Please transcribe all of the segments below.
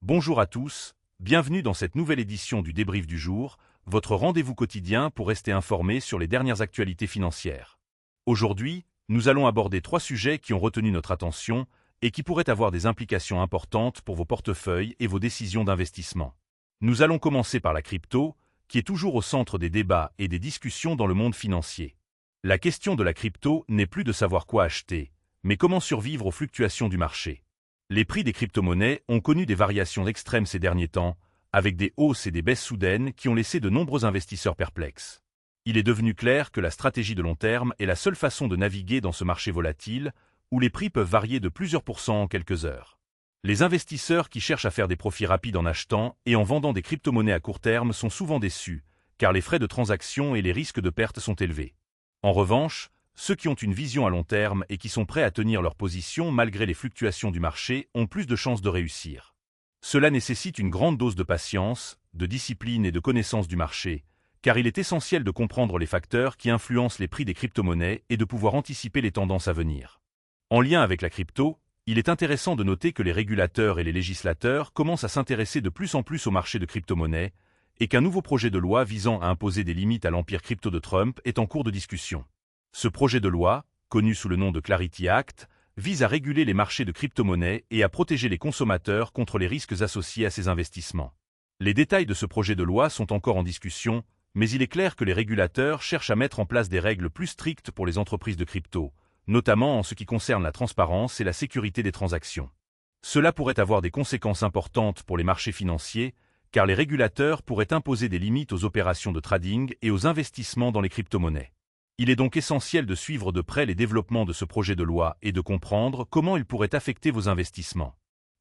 Bonjour à tous, bienvenue dans cette nouvelle édition du débrief du jour, votre rendez-vous quotidien pour rester informé sur les dernières actualités financières. Aujourd'hui, nous allons aborder 3 sujets qui ont retenu notre attention et qui pourraient avoir des implications importantes pour vos portefeuilles et vos décisions d'investissement. Nous allons commencer par la crypto, qui est toujours au centre des débats et des discussions dans le monde financier. La question de la crypto n'est plus de savoir quoi acheter, mais comment survivre aux fluctuations du marché. Les prix des crypto-monnaies ont connu des variations extrêmes ces derniers temps, avec des hausses et des baisses soudaines qui ont laissé de nombreux investisseurs perplexes. Il est devenu clair que la stratégie de long terme est la seule façon de naviguer dans ce marché volatile, où les prix peuvent varier de plusieurs pourcents en quelques heures. Les investisseurs qui cherchent à faire des profits rapides en achetant et en vendant des crypto-monnaies à court terme sont souvent déçus, car les frais de transaction et les risques de perte sont élevés. En revanche, ceux qui ont une vision à long terme et qui sont prêts à tenir leur position malgré les fluctuations du marché ont plus de chances de réussir. Cela nécessite une grande dose de patience, de discipline et de connaissance du marché, car il est essentiel de comprendre les facteurs qui influencent les prix des crypto-monnaies et de pouvoir anticiper les tendances à venir. En lien avec la crypto, il est intéressant de noter que les régulateurs et les législateurs commencent à s'intéresser de plus en plus au marché de crypto-monnaies et qu'un nouveau projet de loi visant à imposer des limites à l'empire crypto de Trump est en cours de discussion. Ce projet de loi, connu sous le nom de Clarity Act, vise à réguler les marchés de crypto-monnaies et à protéger les consommateurs contre les risques associés à ces investissements. Les détails de ce projet de loi sont encore en discussion, mais il est clair que les régulateurs cherchent à mettre en place des règles plus strictes pour les entreprises de crypto, notamment en ce qui concerne la transparence et la sécurité des transactions. Cela pourrait avoir des conséquences importantes pour les marchés financiers, car les régulateurs pourraient imposer des limites aux opérations de trading et aux investissements dans les crypto-monnaies. Il est donc essentiel de suivre de près les développements de ce projet de loi et de comprendre comment il pourrait affecter vos investissements.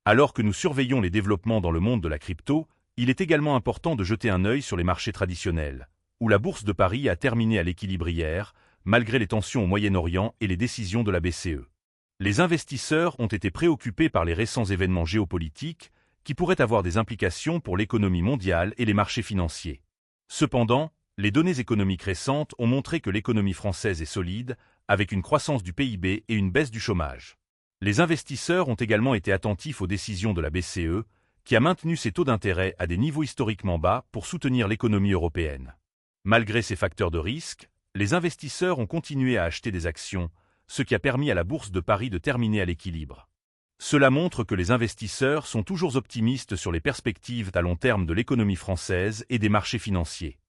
Alors que nous surveillons les développements dans le monde de la crypto, il est également important de jeter un œil sur les marchés traditionnels, où la bourse de Paris a terminé à l'équilibre hier, malgré les tensions au Moyen-Orient et les décisions de la BCE. Les investisseurs ont été préoccupés par les récents événements géopolitiques qui pourraient avoir des implications pour l'économie mondiale et les marchés financiers. Cependant, les données économiques récentes ont montré que l'économie française est solide, avec une croissance du PIB et une baisse du chômage. Les investisseurs ont également été attentifs aux décisions de la BCE, qui a maintenu ses taux d'intérêt à des niveaux historiquement bas pour soutenir l'économie européenne. Malgré ces facteurs de risque, les investisseurs ont continué à acheter des actions, ce qui a permis à la bourse de Paris de terminer à l'équilibre. Cela montre que les investisseurs sont toujours optimistes sur les perspectives à long terme de l'économie française et des marchés financiers.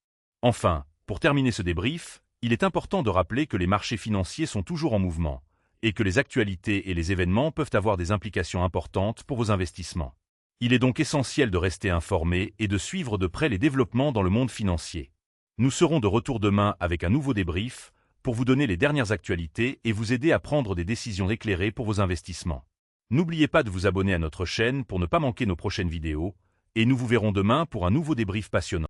Enfin, pour terminer ce débrief, il est important de rappeler que les marchés financiers sont toujours en mouvement, et que les actualités et les événements peuvent avoir des implications importantes pour vos investissements. Il est donc essentiel de rester informé et de suivre de près les développements dans le monde financier. Nous serons de retour demain avec un nouveau débrief pour vous donner les dernières actualités et vous aider à prendre des décisions éclairées pour vos investissements. N'oubliez pas de vous abonner à notre chaîne pour ne pas manquer nos prochaines vidéos, et nous vous verrons demain pour un nouveau débrief passionnant.